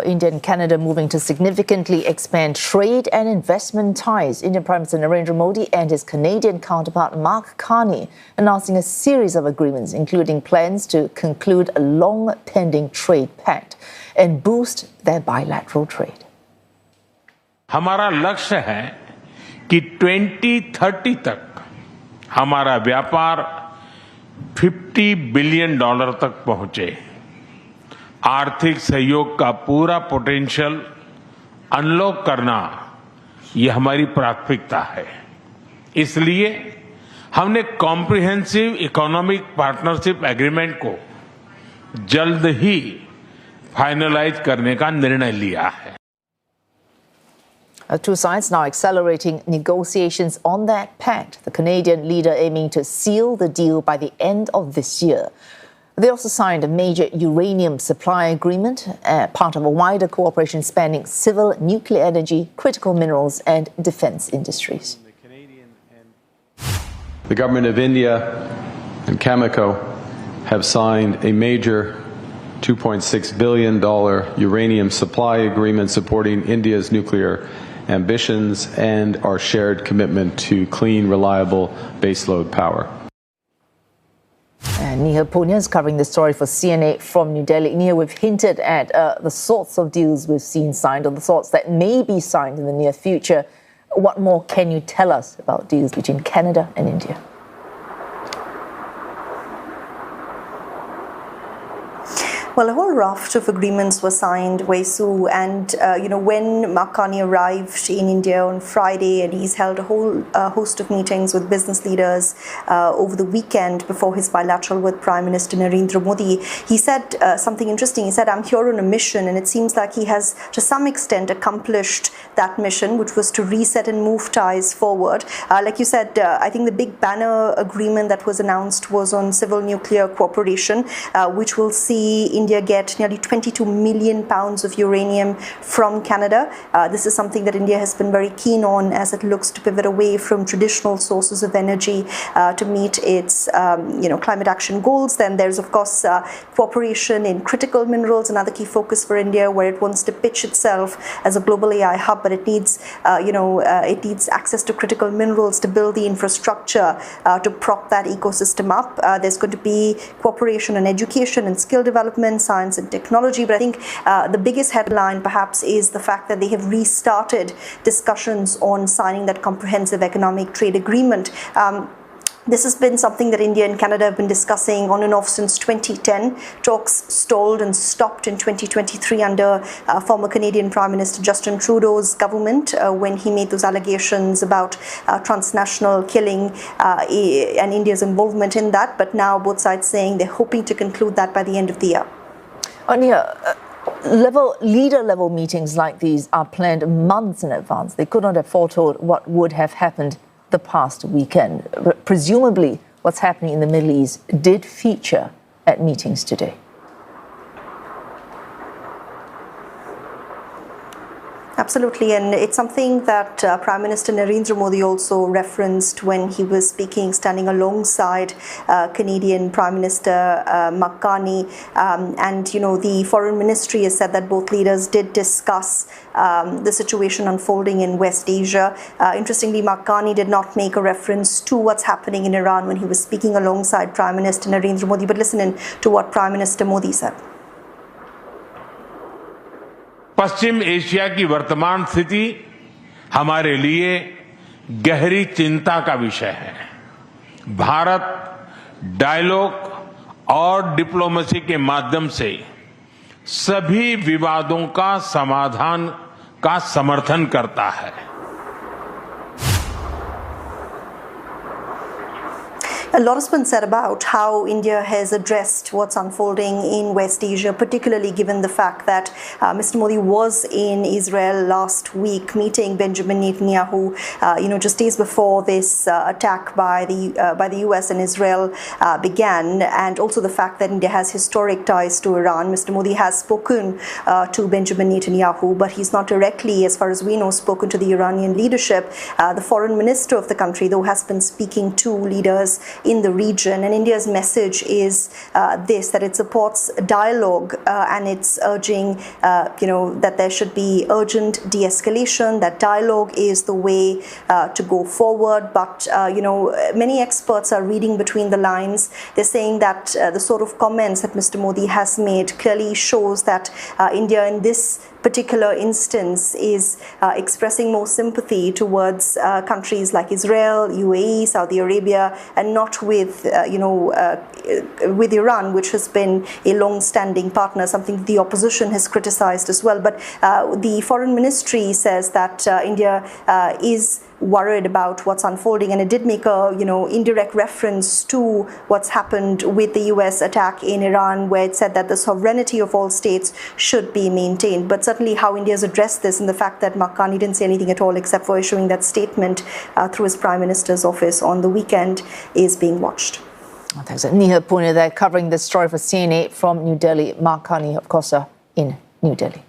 India and Canada moving to significantly expand trade and investment ties. Indian Prime Minister Narendra Modi and his Canadian counterpart Mark Carney announcing a series of agreements, including plans to conclude a long-pending trade pact and boost their bilateral trade. हमारा लक्ष्य है कि 2030 तक हमारा व्यापार $50 billion तक पहुंचे। आर्थिक सहयोग का पूरा पोटेंशियल अनलॉक करना ये हमारी प्राथमिकता है। इसलिए हमने कॉम्प्रिहेंसिव इकोनॉमिक पार्टनरशिप एग्रीमेंट को जल्द ही फाइनलाइज करने का निर्णय लिया है। Two sides now accelerating negotiations on that pact, the Canadian leader aiming to seal the deal by the end of this year. They also signed a major uranium supply agreement, part of a wider cooperation spanning civil, nuclear energy, critical minerals and defense industries. The government of India and Cameco have signed a major $2.6 billion uranium supply agreement supporting India's nuclear ambitions and our shared commitment to clean, reliable baseload power. And Neha Poonia is covering the story for CNA from New Delhi. Neha, we've hinted at the sorts of deals we've seen signed or the sorts that may be signed in the near future. What more can you tell us about deals between Canada and India? Well, a whole raft of agreements were signed, Wesu, and when Mark Carney arrived in India on Friday, and he's held a whole host of meetings with business leaders over the weekend before his bilateral with Prime Minister Narendra Modi, he said something interesting. He said, "I'm here on a mission," and it seems like he has, to some extent, accomplished that mission, which was to reset and move ties forward. Like you said, I think the big banner agreement that was announced was on civil nuclear cooperation, which will see India get nearly 22 million pounds of uranium from Canada. This is something that India has been very keen on as it looks to pivot away from traditional sources of energy to meet its climate action goals. Then there's, of course, cooperation in critical minerals, another key focus for India, where it wants to pitch itself as a global AI hub, but it needs, it needs access to critical minerals to build the infrastructure to prop that ecosystem up. There's going to be cooperation on education and skill development, science and technology. But I think the biggest headline perhaps is the fact that they have restarted discussions on signing that comprehensive economic trade agreement. This has been something that India and Canada have been discussing on and off since 2010. Talks stalled and stopped in 2023 under former Canadian Prime Minister Justin Trudeau's government when he made those allegations about transnational killing and India's involvement in that. But now both sides saying they're hoping to conclude that by the end of the year. Neha, leader-level meetings like these are planned months in advance. They could not have foretold what would have happened the past weekend. Presumably, what's happening in the Middle East did feature at meetings today. Absolutely, and it's something that Prime Minister Narendra Modi also referenced when he was speaking, standing alongside Canadian Prime Minister Mark Carney. The Foreign Ministry has said that both leaders did discuss the situation unfolding in West Asia. Interestingly, Mark Carney did not make a reference to what's happening in Iran when he was speaking alongside Prime Minister Narendra Modi. But listen in to what Prime Minister Modi said. Paschim Asia की वर्तमान स्थिति हमारे लिए गहरी चिंता का विषय है। भारत डायलॉग और डिप्लोमेसी के माध्यम से सभी विवादों का समाधान का समर्थन करता है। A lot has been said about how India has addressed what's unfolding in West Asia, particularly given the fact that Mr. Modi was in Israel last week meeting Benjamin Netanyahu, just days before this attack by the US and Israel began, and also the fact that India has historic ties to Iran. Mr. Modi has spoken to Benjamin Netanyahu, but he's not directly, as far as we know, spoken to the Iranian leadership. The foreign minister of the country, though, has been speaking to leaders in the region. And India's message is that it supports dialogue and it's urging, that there should be urgent de-escalation, that dialogue is the way to go forward. But, many experts are reading between the lines. They're saying that the sort of comments that Mr. Modi has made clearly shows that India in this particular instance is expressing more sympathy towards countries like Israel, UAE, Saudi Arabia, and not with, with Iran, which has been a long-standing partner, something the opposition has criticized as well. But the foreign ministry says that India is worried about what's unfolding, and it did make a indirect reference to what's happened with the US attack in Iran, where it said that the sovereignty of all states should be maintained. But certainly how India's addressed this, and the fact that Mark Carney didn't say anything at all except for issuing that statement through his Prime Minister's office on the weekend, is being watched. Thanks. Neha Poonia there covering this story for CNA from New Delhi. Mark Carney, of course, in New Delhi.